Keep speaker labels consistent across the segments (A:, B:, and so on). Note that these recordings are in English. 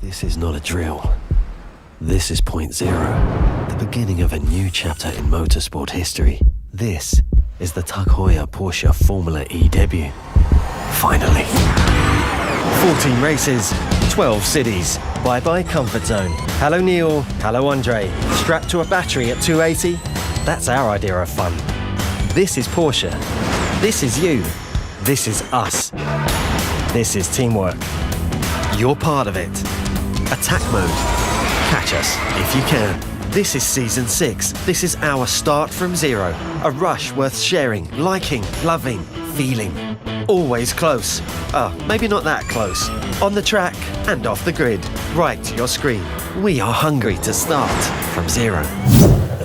A: This is not a drill. This is point zero, the beginning of a new chapter in motorsport history. This is the Tag Heuer Porsche Fórmula E debut. Finally. 14 races, 12 cities. Bye-bye comfort zone. Hello Neil, hello Andre. Strapped to a battery at 280? That's our idea of fun. This is Porsche. This is you. This is us. This is teamwork. You're part of it. Attack mode. Catch us if you can. This is season 6. This is our start from zero. A rush worth sharing, liking, loving, feeling. Always close. Maybe not that close. On the track and off the grid. Right to your screen. We are hungry to start from zero.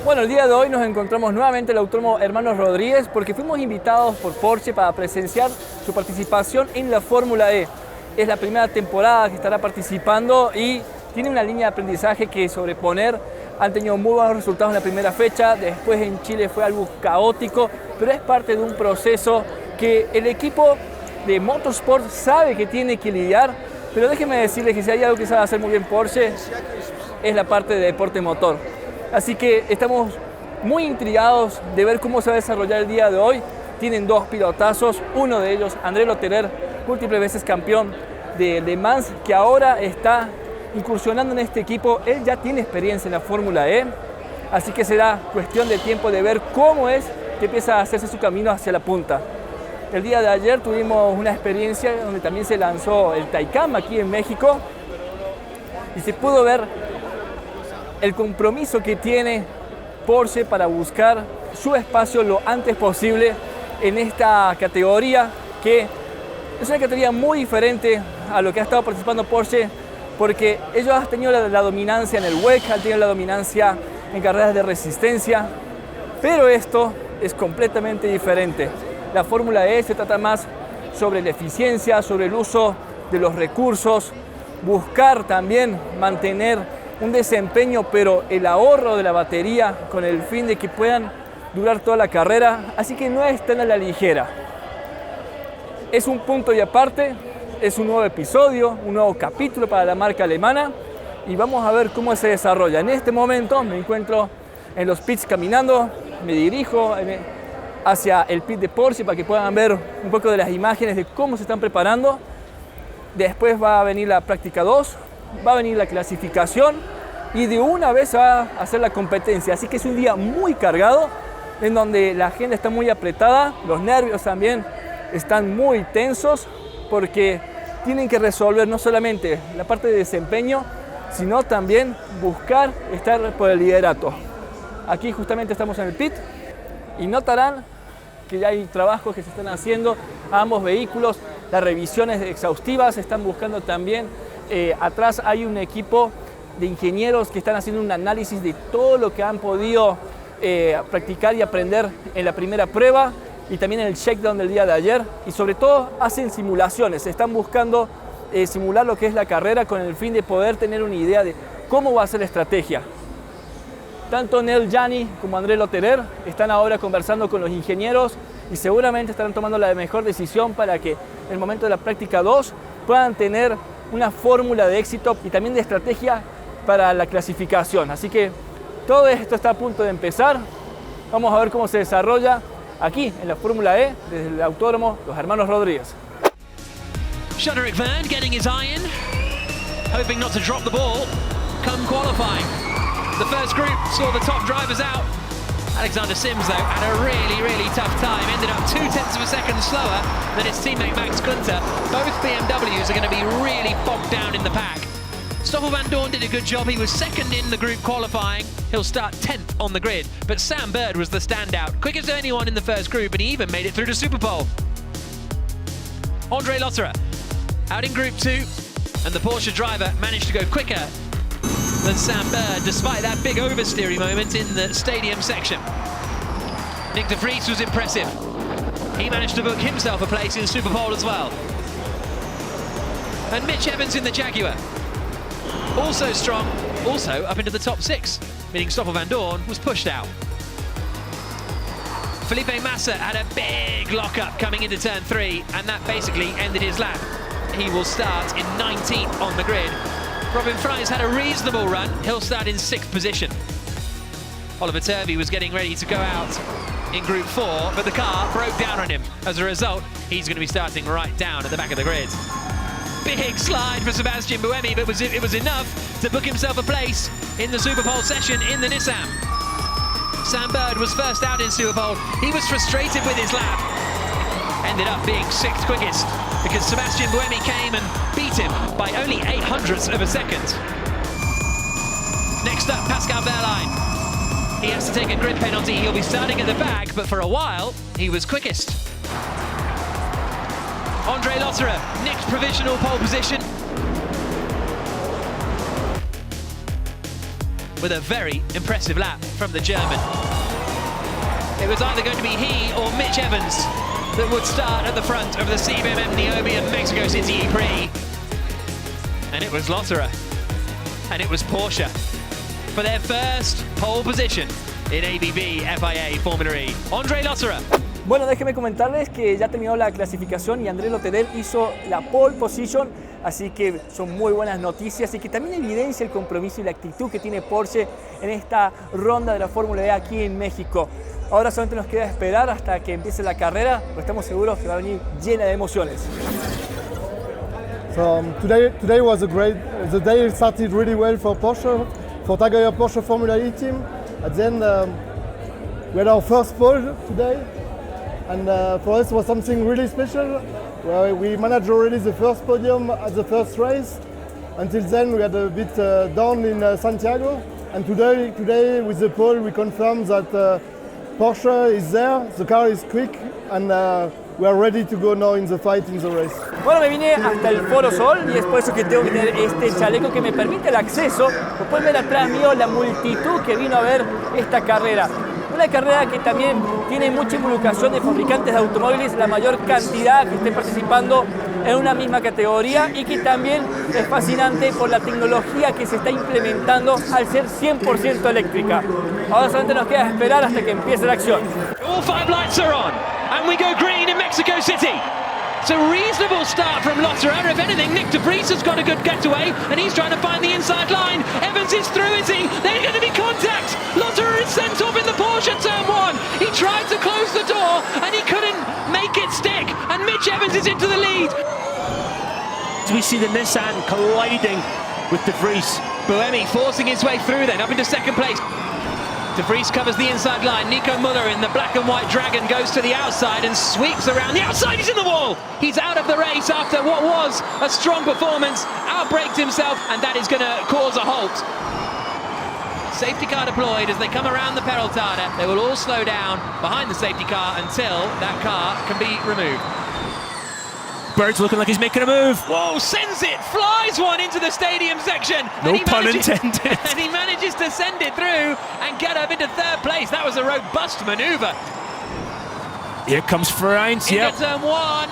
B: Bueno, el día de hoy nos encontramos nuevamente en el autódromo Hermanos Rodrigues porque fuimos invitados por Porsche para presenciar su participación en la Fórmula E. Es la primera temporada que estará participando y tiene una línea de aprendizaje que sobreponer. Han tenido muy buenos resultados en la primera fecha, después en Chile fue algo caótico, pero es parte de un proceso que el equipo de Motorsport sabe que tiene que lidiar, pero déjenme decirles que si hay algo que sabe hacer muy bien Porsche, es la parte de deporte motor. Así que estamos muy intrigados de ver cómo se va a desarrollar el día de hoy. Tienen dos pilotazos, uno de ellos, André Lotterer, múltiples veces campeón de Le Mans, que ahora está incursionando en este equipo. Él ya tiene experiencia en la Fórmula E, así que será cuestión de tiempo de ver cómo es que empieza a hacerse su camino hacia la punta. El día de ayer tuvimos una experiencia donde también se lanzó el Taycan aquí en México y se pudo ver el compromiso que tiene Porsche para buscar su espacio lo antes posible en esta categoría, que es una categoría muy diferente a lo que ha estado participando Porsche, porque ellos han tenido la dominancia en el WEC, han tenido la dominancia en carreras de resistencia, pero esto es completamente diferente. La Fórmula E se trata más sobre la eficiencia, sobre el uso de los recursos, buscar también mantener un desempeño, pero el ahorro de la batería con el fin de que puedan durar toda la carrera, así que no es tan a la ligera. Es un punto y aparte. Es un nuevo episodio, un nuevo capítulo para la marca alemana y vamos a ver cómo se desarrolla. En este momento me encuentro en los pits caminando, me dirijo hacia el pit de Porsche para que puedan ver un poco de las imágenes de cómo se están preparando. Después va a venir la práctica 2, va a venir la clasificación y de una vez va a hacer la competencia. Así que es un día muy cargado en donde la agenda está muy apretada, los nervios también están muy tensos, porque tienen que resolver no solamente la parte de desempeño, sino también buscar estar por el liderato. Aquí justamente estamos en el pit y notarán que ya hay trabajos que se están haciendo a ambos vehículos, las revisiones exhaustivas se están buscando también. Atrás hay un equipo de ingenieros que están haciendo un análisis de todo lo que han podido practicar y aprender en la primera prueba y también en el shakedown del día de ayer, y sobre todo hacen simulaciones, están buscando simular lo que es la carrera con el fin de poder tener una idea de cómo va a ser la estrategia. Tanto Nel Gianni como André Lotterer están ahora conversando con los ingenieros y seguramente estarán tomando la mejor decisión para que en el momento de la práctica 2 puedan tener una fórmula de éxito y también de estrategia para la clasificación. Así que todo esto está a punto de empezar. Vamos a ver cómo se desarrolla aquí en la Fórmula E desde el autódromo Los Hermanos Rodrigues.
C: Shuderick Van getting his eye in, hoping not to drop the ball come qualifying. The first group saw the top drivers out. Alexander Sims, though, had a really tough time. Ended up 0.2 of a second slower than his teammate Max Günther. Both BMWs are going to be really bogged down in the pack. Stoffel Van Dorn did a good job. He was second in the group qualifying. He'll start 10th on the grid. But Sam Bird was the standout. Quickest of anyone in the first group, and he even made it through to Super Pole. André Lotterer out in Group 2, and the Porsche driver managed to go quicker than Sam Bird, despite that big oversteering moment in the stadium section. Nick de Vries was impressive. He managed to book himself a place in Super Pole as well. And Mitch Evans in the Jaguar, also strong, also up into the top 6, meaning Stoffel Van Dorn was pushed out. Felipe Massa had a big lock-up coming into turn 3, and that basically ended his lap. He will start in 19th on the grid. Robin Fry's had a reasonable run. He'll start in 6th position. Oliver Turvey was getting ready to go out in Group 4, but the car broke down on him. As a result, he's going to be starting right down at the back of the grid. Big slide for Sebastian Buemi, but it was enough to book himself a place in the Superpole session in the Nissan. Sam Bird was first out in Superpole. He was frustrated with his lap. Ended up being 6th quickest because Sebastian Buemi came and beat him by only 0.08 of a second. Next up, Pascal Wehrlein. He has to take a grid penalty. He'll be starting at the back, but for a while, he was quickest. Andre Lotterer nicked provisional pole position with a very impressive lap from the German. It was either going to be he or Mitch Evans that would start at the front of the CBMM Niobium Mexico City Prix. And it was Lotterer. And it was Porsche for their first pole position in ABB FIA Formula E. Andre Lotterer.
B: Bueno, déjenme comentarles que ya terminó la clasificación y André Lotterer hizo la pole position, así que son muy buenas noticias y que también evidencia el compromiso y la actitud que tiene Porsche en esta ronda de la Fórmula E aquí en México. Ahora solamente nos queda esperar hasta que empiece la carrera, pero estamos seguros que va a venir llena de emociones.
D: So today was the day started really well for Porsche, for Tiger Porsche Formula E team. At the end, we had our first pole today. And for us it was something really special. We managed already the first podium at the first race. Until then we had a bit down in Santiago. And today with the pole we confirmed that Porsche is there, the car is quick, and we are ready to go now in the fight in the race.
B: Bueno, me vine hasta el Foro Sol y es por eso que tengo que tener este chaleco que me permite el acceso. Como pueden ver atrás mío la multitud que vino a ver esta carrera. Una carrera que también tiene mucha involucración de fabricantes de automóviles, la mayor cantidad que estén participando en una misma categoría y que también es fascinante por la tecnología que se está implementando al ser 100% eléctrica. Ahora solamente nos queda esperar hasta que empiece la acción.
C: All 5 lights are on and we go green in Mexico City. It's a reasonable start from Lotterer. If anything, Nick de Vries has got a good getaway and he's trying to find the inside line. Evans is through, is he? There's going to be contact. Lotterer is sent off in the Porsche turn 1. He tried to close the door and he couldn't make it stick. And Mitch Evans is into the lead.
E: We see the Nissan colliding with de Vries.
C: Buemi forcing his way through then, up into 2nd place. De Vries covers the inside line. Nico Muller in the black and white Dragon goes to the outside and sweeps around the outside. He's in the wall. He's out of the race after what was a strong performance. Outbraked himself, and that is going to cause a halt. Safety car deployed as they come around the Peraltada. They will all slow down behind the safety car until that car can be removed.
E: Bird's looking like he's making a move.
C: Whoa, sends it, flies one into the stadium section.
E: No pun intended.
C: And he manages to send it through and get up into 3rd place. That was a robust manoeuvre.
E: Here comes Ferrines,
C: Into turn 1.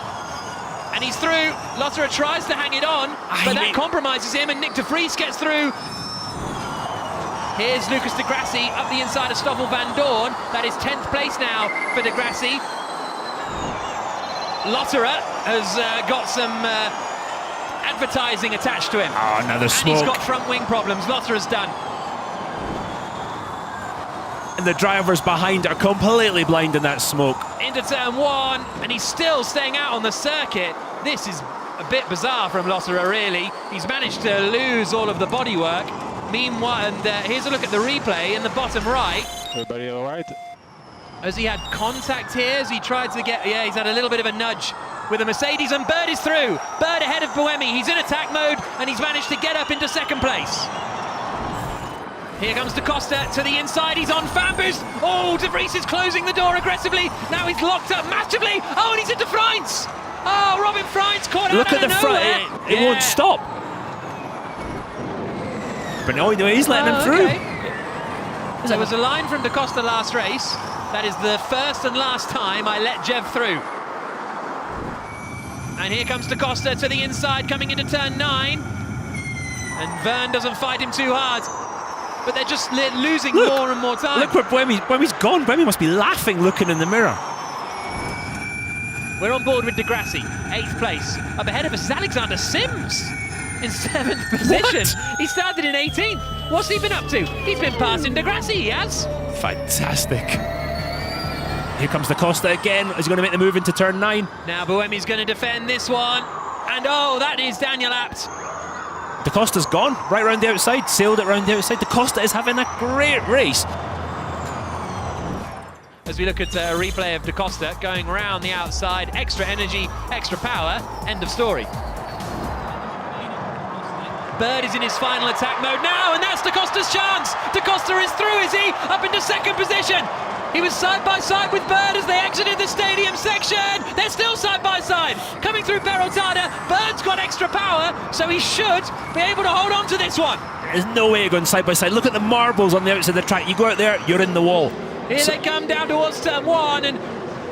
C: And he's through. Lotterer tries to hang it on, but that compromises him and Nick de Vries gets through. Here's Lucas de Grassi up the inside of Stoffel van Doorn. That is 10th place now for de Grassi. Lotterer has got some advertising attached to him.
E: Oh, another smoke.
C: And he's got front wing problems. Lotterer's done.
E: And the drivers behind are completely blind in that smoke.
C: Into turn 1, and he's still staying out on the circuit. This is a bit bizarre from Lotterer, really. He's managed to lose all of the bodywork. Meanwhile, and here's a look at the replay in the bottom right.
F: Everybody all right?
C: Has he had contact here? Has he tried to get... Yeah, he's had a little bit of a nudge with a Mercedes, and Bird is through. Bird ahead of Buemi. He's in attack mode, and he's managed to get up into 2nd place. Here comes Da Costa to the inside. He's on fan boost. Oh, de Vries is closing the door aggressively. Now he's locked up massively. Oh, and he's into Fryns. Oh, Robin Fryns caught
E: Look
C: out
E: at the
C: of
E: front.
C: nowhere.
E: It won't stop. But no, he's letting him through.
C: Okay. There was a line from Da Costa last race. That is the first and last time I let Jev through. And here comes Da Costa to the inside, coming into turn 9. And Verne doesn't fight him too hard. But they're just losing more and more time.
E: Look where Buemi's gone. Buemi must be laughing looking in the mirror.
C: We're on board with de Grassi, 8th place. Up ahead of us is Alexander Sims. in 7th position. He started in 18th. What's he been up to? He's been passing Degrassi, he has.
E: Fantastic. Here comes Da Costa again. Is he going to make the move into turn 9?
C: Now Buemi's going to defend this one. And oh, that is Daniel Abt.
E: Da Costa's gone right round the outside, sailed it round the outside. Da Costa is having a great race.
C: As we look at a replay of Da Costa going round the outside, extra energy, extra power, end of story. Bird is in his final attack mode now, and that's Da Costa's chance. Da Costa is through, is he? Up into 2nd position. He was side by side with Bird as they exited the stadium section. They're still side by side. Coming through Perrotada, Bird's got extra power, so he should be able to hold on to this one.
E: There's no way of going side by side. Look at the marbles on the outside of the track. You go out there, you're in the wall.
C: Here they come down towards turn 1, and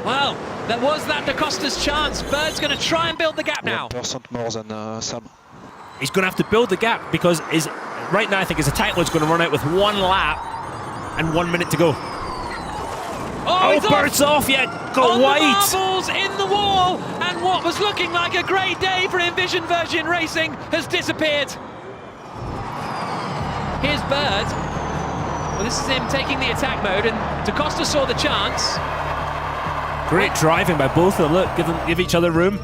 C: well, that was that Da Costa's chance. Bird's going to try and build the gap now.
F: 1% more than Sam.
E: He's going to have to build the gap because right now I think his attack load's going to run out with 1 lap and 1 minute to go.
C: Oh,
E: Bird's off yet. Got
C: on
E: wide.
C: The marbles in the wall, and what was looking like a great day for Envision Virgin Racing has disappeared. Here's Bird. Well, this is him taking the attack mode, and Da Costa saw the chance.
E: Great driving by both of them. Look, give each other room.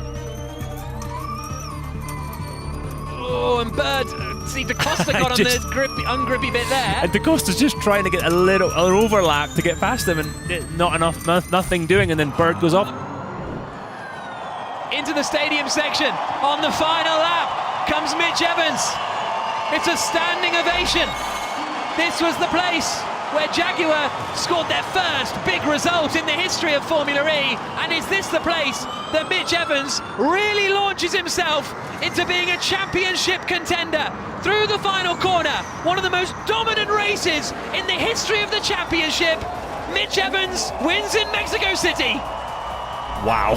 C: Oh, and Bird, see, Da Costa got on the ungrippy bit there.
E: And Da Costa's just trying to get an overlap to get past him, and not enough, nothing doing, and then Bird goes up.
C: Into the stadium section. On the final lap comes Mitch Evans. It's a standing ovation. This was the place where Jaguar scored their first big result in the history of Formula E. And is this the place that Mitch Evans really launches himself into being a championship contender? Through the final corner, one of the most dominant races in the history of the championship. Mitch Evans wins in Mexico City.
E: Wow.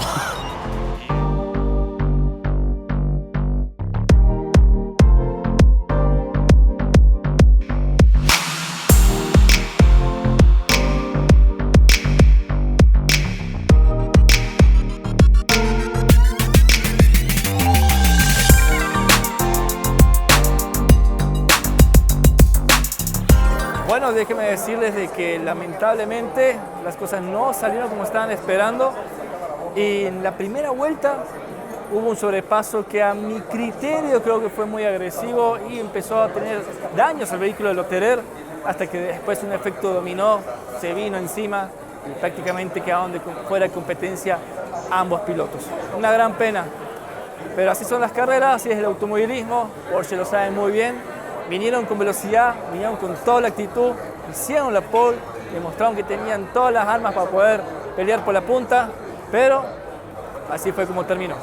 B: Bueno, déjenme decirles de que lamentablemente las cosas no salieron como estaban esperando y en la primera vuelta hubo un sobrepaso que a mi criterio creo que fue muy agresivo y empezó a tener daños al vehículo de Lotterer hasta que después un efecto dominó se vino encima y prácticamente quedaron fuera de competencia ambos pilotos. Una gran pena, pero así son las carreras, así es el automovilismo, Porsche lo sabe muy bien. Vinieron con velocidad, vinieron con toda la actitud, hicieron la pole, demostraron que tenían todas las armas para poder pelear por la punta, pero así fue como terminó.